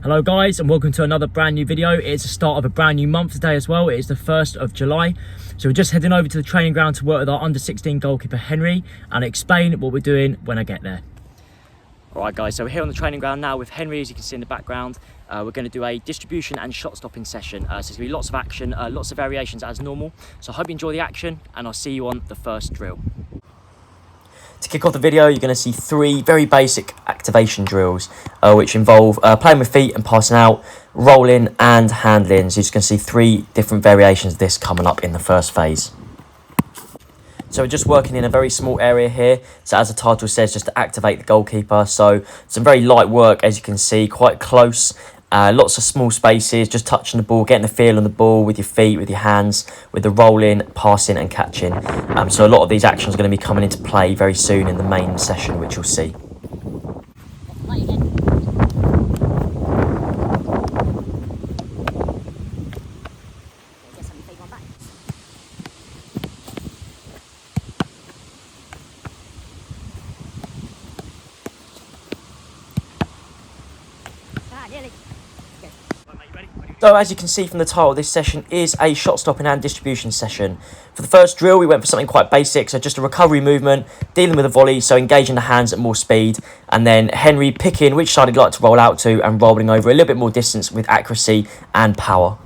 Hello guys, and welcome to another brand new video. It's the start of a brand new month today as well. It is the 1st of July. So we're just heading over to the training ground to work with our under-16 goalkeeper Henry and explain what we're doing when I get there. Alright guys, so we're here on the training ground now with Henry, as you can see in the background. We're going to do a distribution and shot stopping session. So there's going to be lots of action, lots of variations as normal. So I hope you enjoy the action and I'll see you on the first drill. To kick off the video, you're going to see three very basic activation drills, which involve playing with feet and passing out, rolling and handling. So you're just going to see three different variations of this coming up in the first phase. So we're just working in a very small area here. So as the title says, just to activate the goalkeeper. So some very light work, as you can see, quite close. Lots of small spaces, just touching the ball, getting the feel on the ball with your feet, with your hands, with the rolling, passing and catching. So a lot of these actions are going to be coming into play very soon in the main session, which you'll see. So as you can see from the title, this session is a shot stopping and distribution session. For the first drill, we went for something quite basic, so just a recovery movement, dealing with a volley, so engaging the hands at more speed, and then Henry picking which side he'd like to roll out to and rolling over a little bit more distance with accuracy and power.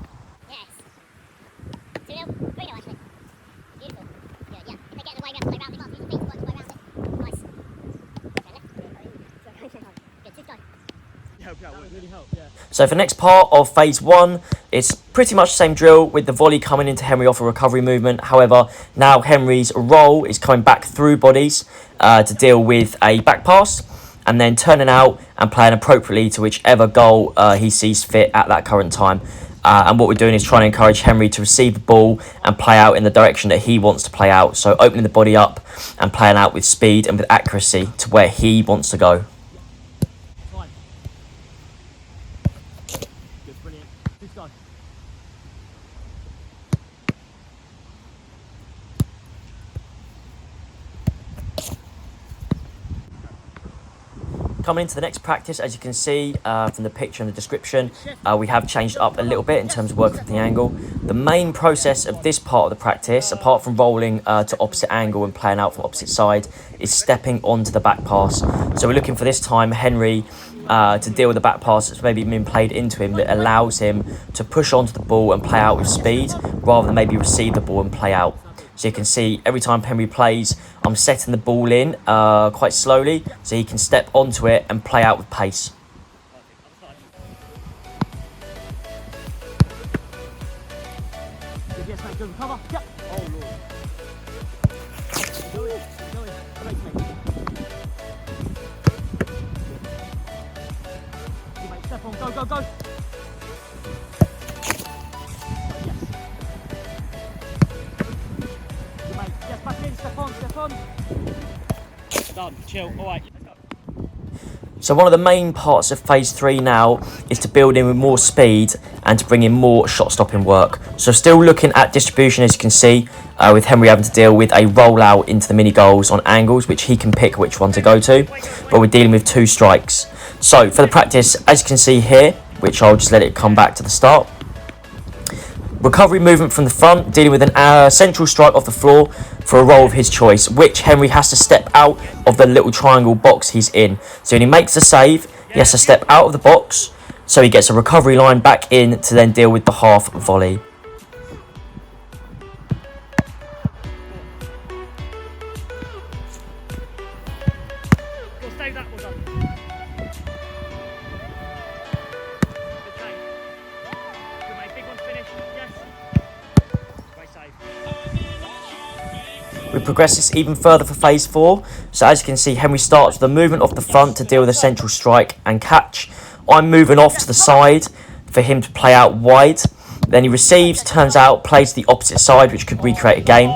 So for the next part of phase one, it's pretty much the same drill with the volley coming into Henry off a recovery movement. However, now Henry's roll is coming back through bodies to deal with a back pass and then turning out and playing appropriately to whichever goal he sees fit at that current time. And what we're doing is trying to encourage Henry to receive the ball and play out in the direction that he wants to play out. So opening the body up and playing out with speed and with accuracy to where he wants to go. Coming into the next practice, as you can see from the picture and the description, we have changed up a little bit in terms of working from the angle. The main process of this part of the practice, apart from rolling to opposite angle and playing out from opposite side, is stepping onto the back pass. So we're looking for this time Henry to deal with the back pass that's maybe been played into him that allows him to push onto the ball and play out with speed rather than maybe receive the ball and play out. So you can see every time Henry plays, I'm setting the ball in quite slowly so he can step onto it and play out with pace. Step on, go, go, go. Done. Chill. All right. So one of the main parts of phase 3 now is to build in with more speed and to bring in more shot stopping work. So still looking at distribution, as you can see, with Henry having to deal with a rollout into the mini goals on angles, which he can pick which one to go to, but we're dealing with 2 strikes. So for the practice, as you can see here, which I'll just let it come back to the start. Recovery movement from the front, dealing with an central strike off the floor for a roll of his choice, which Henry has to step out of the little triangle box he's in. So when he makes the save, he has to step out of the box, so he gets a recovery line back in to then deal with the half volley. We progress this even further for phase 4. So as you can see, Henry starts with a movement off the front to deal with a central strike and catch. I'm moving off to the side for him to play out wide. Then he receives, turns out, plays the opposite side, which could recreate a game.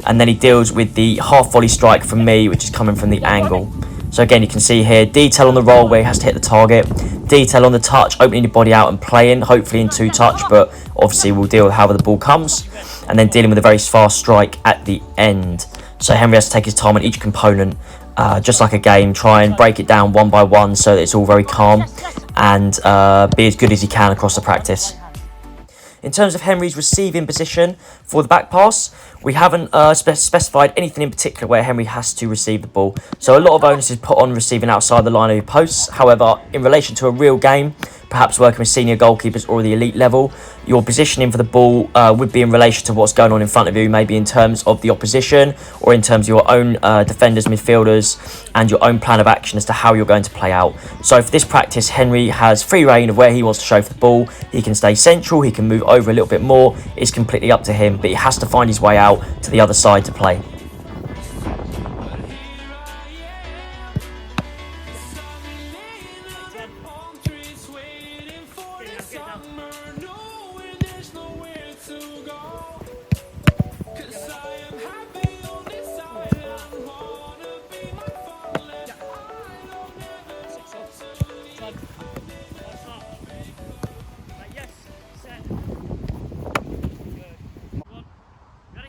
And then he deals with the half volley strike from me, which is coming from the angle. So again, you can see here, detail on the roll where he has to hit the target. Detail on the touch, opening your body out and playing, hopefully in 2 touch, but obviously we'll deal with however the ball comes. And then dealing with a very fast strike at the end. So Henry has to take his time on each component, just like a game, try and break it down one by one so that it's all very calm. and be as good as he can across the practice. In terms of Henry's receiving position for the back pass, we haven't specified anything in particular where Henry has to receive the ball. So a lot of onus is put on receiving outside the line of your posts. However, in relation to a real game, perhaps working with senior goalkeepers or the elite level, your positioning for the ball would be in relation to what's going on in front of you, maybe in terms of the opposition or in terms of your own defenders, midfielders, and your own plan of action as to how you're going to play out. So for this practice, Henry has free reign of where he wants to show for the ball. He can stay central, he can move over a little bit more. It's completely up to him, but he has to find his way out to the other side to play.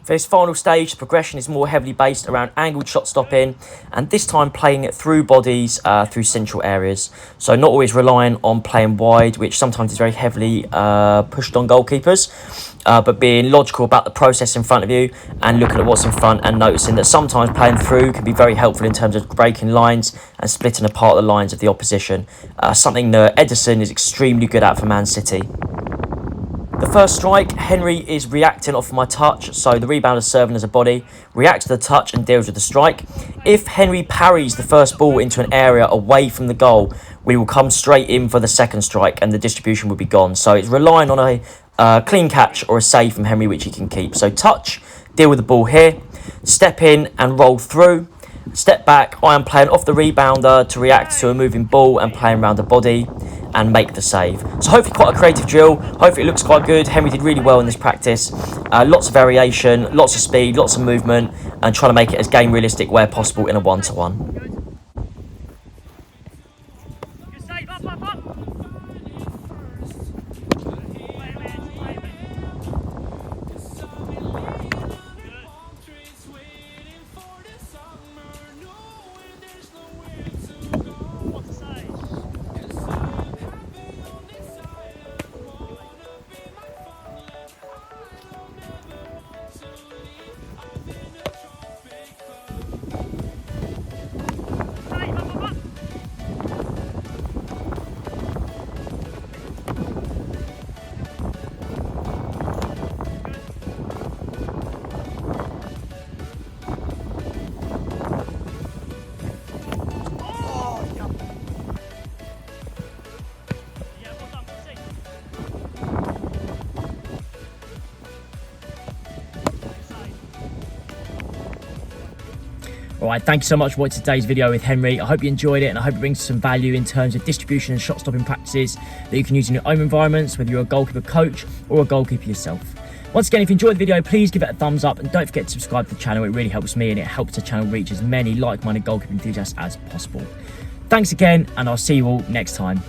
For this final stage, the progression is more heavily based around angled shot stopping, and this time playing it through bodies, through central areas. So not always relying on playing wide, which sometimes is very heavily pushed on goalkeepers, but being logical about the process in front of you and looking at what's in front and noticing that sometimes playing through can be very helpful in terms of breaking lines and splitting apart the lines of the opposition. Something that Ederson is extremely good at for Man City. The first strike, Henry is reacting off of my touch, so the rebounder is serving as a body, reacts to the touch and deals with the strike. If Henry parries the first ball into an area away from the goal, we will come straight in for the second strike and the distribution will be gone. So it's relying on a clean catch or a save from Henry, which he can keep. So touch, deal with the ball here, step in and roll through. Step back, I am playing off the rebounder to react to a moving ball and playing around the body and make the save. So hopefully quite a creative drill. Hopefully it looks quite good. Henry did really well in this practice. Lots of variation, lots of speed, lots of movement, and trying to make it as game realistic where possible in a one-to-one. Alright, thank you so much for watching today's video with Henry. I hope you enjoyed it and I hope it brings some value in terms of distribution and shot stopping practices that you can use in your own environments, whether you're a goalkeeper coach or a goalkeeper yourself. Once again, if you enjoyed the video, please give it a thumbs up and don't forget to subscribe to the channel. It really helps me and it helps the channel reach as many like-minded goalkeeping enthusiasts as possible. Thanks again and I'll see you all next time.